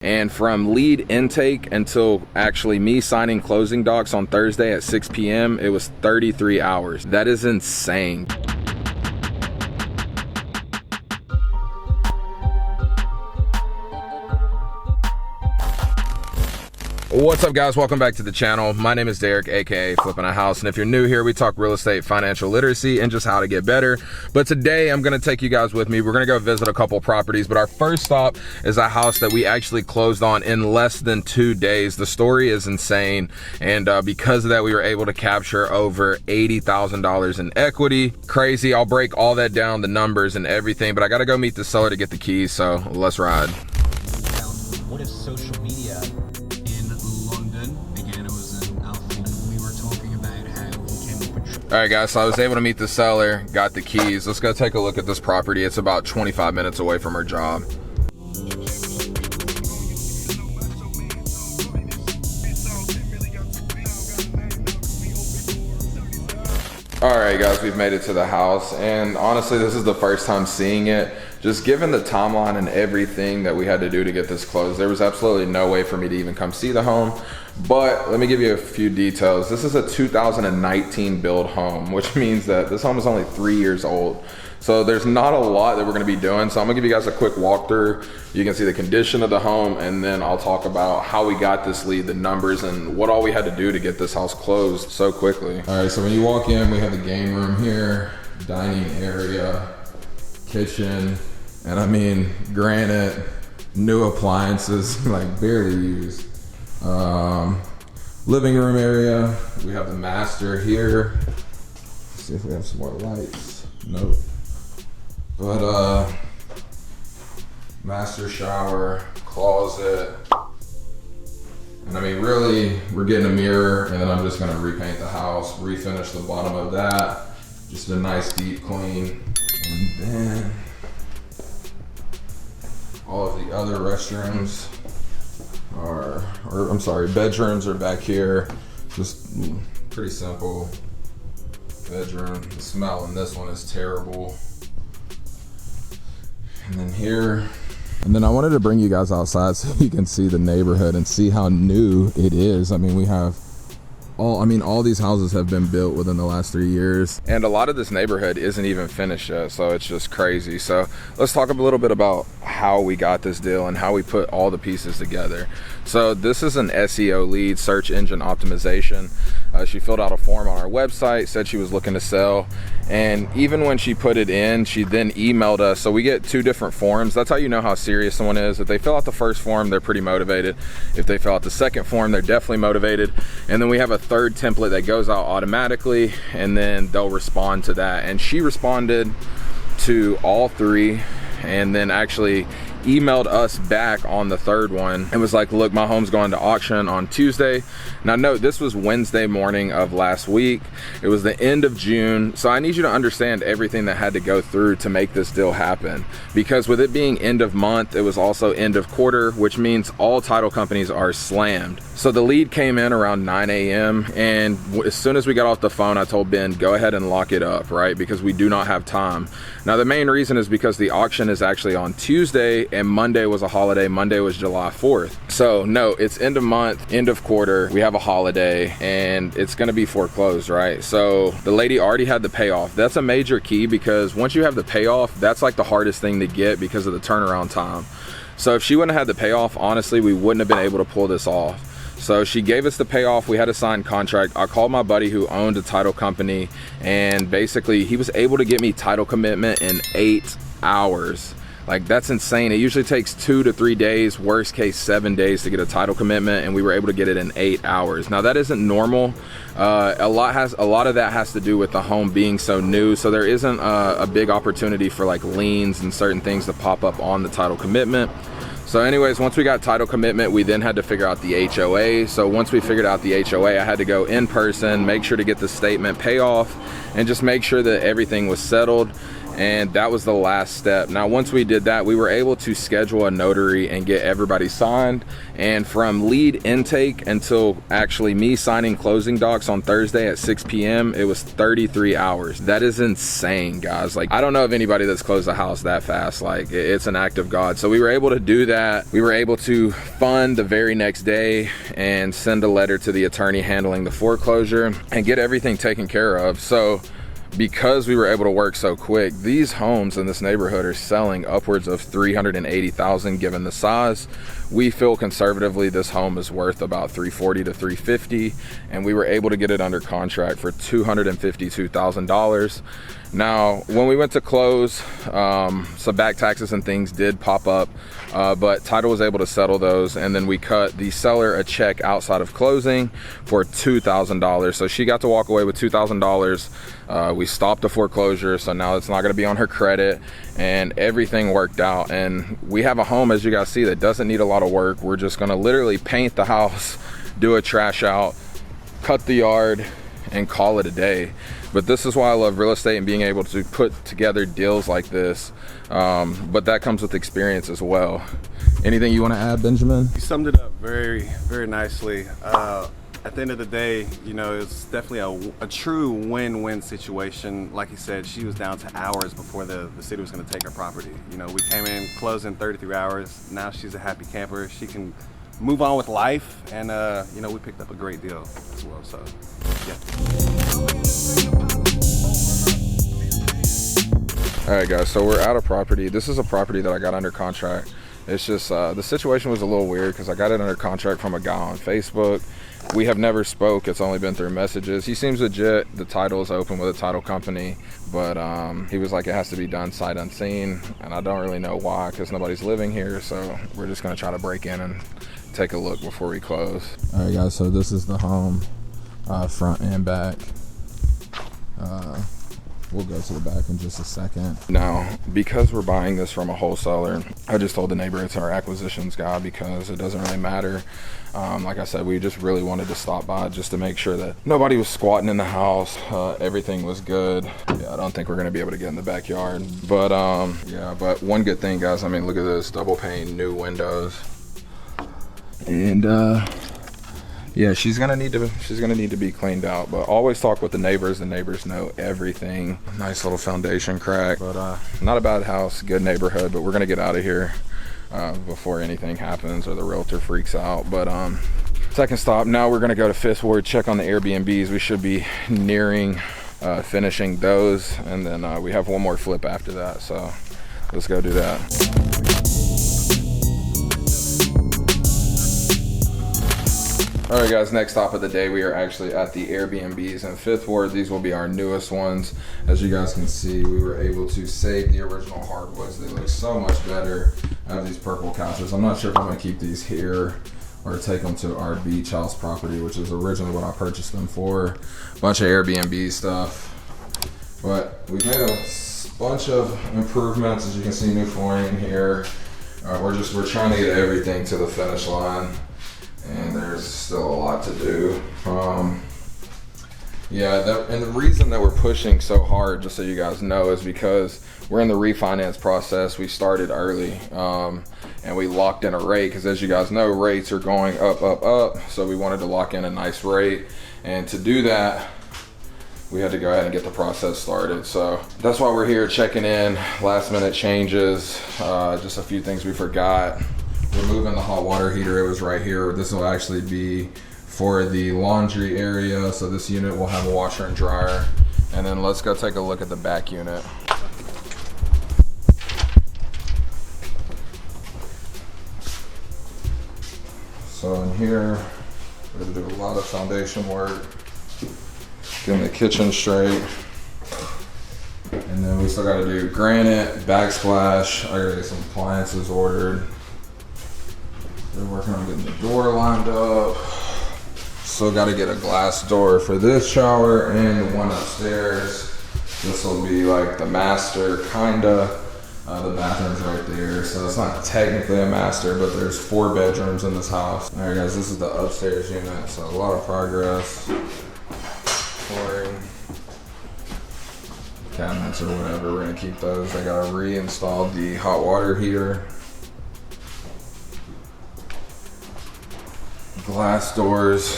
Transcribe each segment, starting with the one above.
And from lead intake until actually me signing closing docs on Thursday at 6 p.m., it was 33 hours. That is insane. What's up, guys? Welcome back to the channel. My name is Derek, aka Flippingahouse, and if you're new here, we talk real estate, financial literacy, and just how to get better. But today I'm going to take you guys with me. We're going to go visit a couple properties, but our first stop is a house that we actually closed on in less than 2 days. The story is insane, and because of that, we were able to capture over $80,000 in equity. Crazy. I'll break all that down, the numbers and everything, but I got to go meet the seller to get the keys, so let's ride. What is social media? All right, guys, so I was able to meet the seller, got the keys. Let's go take a look at this property. It's about 25 minutes away from her job. All right, guys, we've made it to the house, and honestly, this is the first time seeing it. Just given the timeline and everything that we had to do to get this closed, there was absolutely no way for me to even come see the home. But let me give you a few details. This is a 2019 build home, which means that this home is only 3 years old. So there's not a lot that we're gonna be doing. So I'm gonna give you guys a quick walkthrough. You can see the condition of the home, and then I'll talk about how we got this lead, the numbers, and what all we had to do to get this house closed so quickly. All right, so when you walk in, we have the game room here, dining area, kitchen, and I mean, granted, new appliances, like barely used. Living room area, we have the master here. Let's see if we have some more lights. Nope. But master shower, closet, and I mean, really, we're getting a mirror, and then I'm just gonna repaint the house, refinish the bottom of that, just a nice deep clean, and then all of the other restrooms are, or I'm sorry, bedrooms are back here. Just pretty simple bedroom. The smell in this one is terrible. And then here, and then I wanted to bring you guys outside so you can see the neighborhood and see how new it is. I mean, we have all these houses have been built within the last 3 years, and a lot of this neighborhood isn't even finished yet, so it's just crazy. So let's talk a little bit about how we got this deal and how we put all the pieces together. So this is an SEO lead, search engine optimization. She filled out a form on our website, said she was looking to sell, and even when she put it in, she then emailed us. So we get 2 different forms. That's how you know how serious someone is. If they fill out the first form, they're pretty motivated. If they fill out the second form, they're definitely motivated. And then we have a third template that goes out automatically, and then they'll respond to that. And she responded to all 3, and then actually emailed us back on the third one and was like, look, my home's going to auction on Tuesday. Now note, this was Wednesday morning of last week. It was the end of June. So I need you to understand everything that had to go through to make this deal happen, because with it being end of month, it was also end of quarter, which means all title companies are slammed. So the lead came in around 9 a.m. and as soon as we got off the phone, I told Ben, go ahead and lock it up, right? Because we do not have time. Now the main reason is because the auction is actually on Tuesday, and Monday was a holiday. Monday was July 4th. So no, it's end of month, end of quarter. We have a holiday, and it's gonna be foreclosed, right? So the lady already had the payoff. That's a major key, because once you have the payoff, that's like the hardest thing to get because of the turnaround time. So if she wouldn't have had the payoff, honestly, we wouldn't have been able to pull this off. So she gave us the payoff. We had a signed contract. I called my buddy who owned a title company, and basically he was able to get me title commitment in 8 hours. Like, that's insane. It usually takes 2 to 3 days, worst case 7 days to get a title commitment, and we were able to get it in 8 hours. Now that isn't normal. A lot of that has to do with the home being so new. So there isn't a big opportunity for like liens and certain things to pop up on the title commitment. So anyways, once we got title commitment, we then had to figure out the HOA. So once we figured out the HOA, I had to go in person, make sure to get the statement payoff, and just make sure that everything was settled. and that was the last step. Now once we did that, we were able to schedule a notary and get everybody signed, and from lead intake until actually me signing closing docs on Thursday at 6 p.m. it was 33 hours. That is insane, guys. Like, I don't know of anybody that's closed a house that fast. Like, it's an act of God. So we were able to do that. We were able to fund the very next day and send a letter to the attorney handling the foreclosure and get everything taken care of. So because we were able to work so quick, these homes in this neighborhood are selling upwards of $380,000 given the size. We feel conservatively this home is worth about $340,000 to $350,000, and we were able to get it under contract for $252,000. Now, when we went to close, some back taxes and things did pop up, but title was able to settle those, and then we cut the seller a check outside of closing for $2,000. So she got to walk away with $2,000. We stopped the foreclosure, so now it's not going to be on her credit, and everything worked out. And we have a home, as you guys see, that doesn't need a lot of work. We're just going to literally paint the house, do a trash out, cut the yard, and call it a day. But this is why I love real estate and being able to put together deals like this. But that comes with experience as well. Anything you want to add, Benjamin? You summed it up very, very nicely. At the end of the day, you know, it's definitely a true win-win situation. Like you said, she was down to hours before the city was going to take her property. You know, we came in, closed in 33 hours. Now she's a happy camper. She can move on with life, and you know, we picked up a great deal as well. So, yeah. All right, guys, so we're out of property. This is a property that I got under contract. It's just the situation was a little weird because I got it under contract from a guy on Facebook. We have never spoke. It's only been through messages. He seems legit. The title is open with a title company, but he was like, it has to be done sight unseen, and I don't really know why because nobody's living here. So we're just gonna try to break in and take a look before we close. All right, guys, so this is the home, front and back. We'll go to the back in just a second. Now, because we're buying this from a wholesaler, I just told the neighbor it's our acquisitions guy because it doesn't really matter. Like I said, we just really wanted to stop by just to make sure that nobody was squatting in the house. Everything was good. Yeah, I don't think we're gonna be able to get in the backyard. But yeah, but one good thing, guys, I mean, look at this, double pane, new windows. And yeah, she's gonna need to be cleaned out, but always talk with the neighbors. The neighbors know everything. Nice little foundation crack, but not a bad house, good neighborhood. But we're gonna get out of here before anything happens or the realtor freaks out. But second stop, now we're gonna go to Fifth Ward, check on the Airbnbs. We should be nearing finishing those, and then we have one more flip after that, so let's go do that. All right, guys, next stop of the day, we are actually at the Airbnbs in Fifth Ward. These will be our newest ones. As you guys can see, we were able to save the original hardwoods. They look so much better. I have these purple couches. I'm not sure if I'm gonna keep these here or take them to our beach house property, which is originally what I purchased them for. Bunch of Airbnb stuff. But we made a bunch of improvements. As you can see, new flooring here. We're trying to get everything to the finish line, and there's still a lot to do. Yeah, and the reason that we're pushing so hard, just so you guys know, is because we're in the refinance process. We started early, and we locked in a rate, because as you guys know, rates are going up, up, up. So we wanted to lock in a nice rate, and to do that, we had to go ahead and get the process started. So that's why we're here checking in, last minute changes, just a few things we forgot. Removing the hot water heater, it was right here. This will actually be for the laundry area. So this unit will have a washer and dryer. And then let's go take a look at the back unit. So in here, we're gonna do a lot of foundation work, getting the kitchen straight. And then we still gotta do granite, backsplash. I gotta get some appliances ordered. We're working on getting the door lined up. Still got to get a glass door for this shower and one upstairs. This will be like the master, kinda. The bathroom's right there, so it's not technically a master, but there's 4 bedrooms in this house. All right, guys, this is the upstairs unit, so a lot of progress. Flooring. cabinets or whatever, we're gonna keep those. They gotta reinstall the hot water heater. Glass doors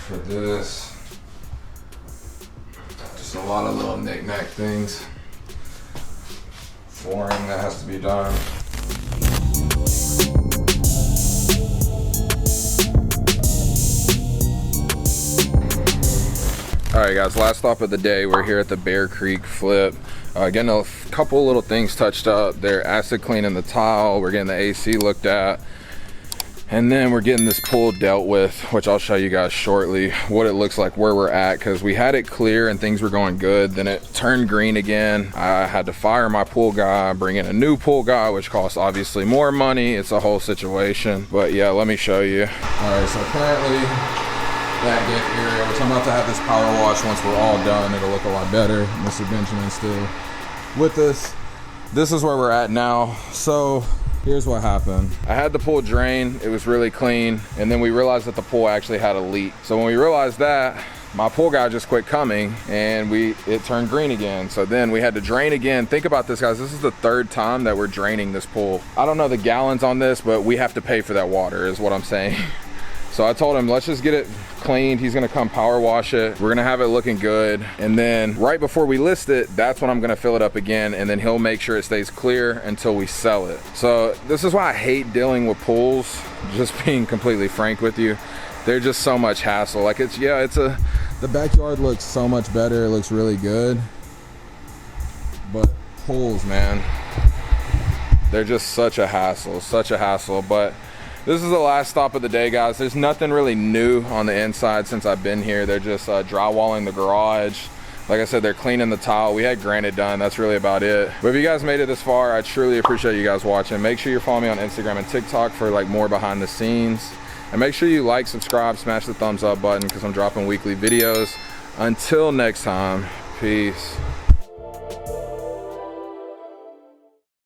for this. Just a lot of little knick-knack things. Flooring that has to be done. All right, guys, last stop of the day. We're here at the Bear Creek flip. Getting a couple little things touched up. They're acid cleaning the tile. We're getting the AC looked at. And then we're getting this pool dealt with, which I'll show you guys shortly what it looks like where we're at, because we had it clear and things were going good. Then it turned green again. I had to fire my pool guy, bring in a new pool guy, which costs obviously more money. It's a whole situation. But yeah, let me show you. All right, so apparently that deck area, which I'm about to have this power wash once we're all done. It'll look a lot better. Mr. Benjamin's still with us. This is where we're at now. So here's what happened. I had the pool drain, it was really clean, and then we realized that the pool actually had a leak. So when we realized that, my pool guy just quit coming and it turned green again. So then we had to drain again. Think about this, guys. This is the third time that we're draining this pool. I don't know the gallons on this, but we have to pay for that water is what I'm saying. So I told him, let's just get it cleaned. He's gonna come power wash it. We're gonna have it looking good. And then right before we list it, that's when I'm gonna fill it up again. And then he'll make sure it stays clear until we sell it. So this is why I hate dealing with pools, just being completely frank with you. They're just so much hassle. Like the backyard looks so much better. It looks really good. But pools, man, they're just such a hassle, But this is the last stop of the day, guys. There's nothing really new on the inside since I've been here. They're just drywalling the garage. Like I said, they're cleaning the tile. We had granite done. That's really about it. But if you guys made it this far, I truly appreciate you guys watching. Make sure you're following me on Instagram and TikTok for like more behind the scenes. And make sure you like, subscribe, smash the thumbs up button because I'm dropping weekly videos. Until next time, peace.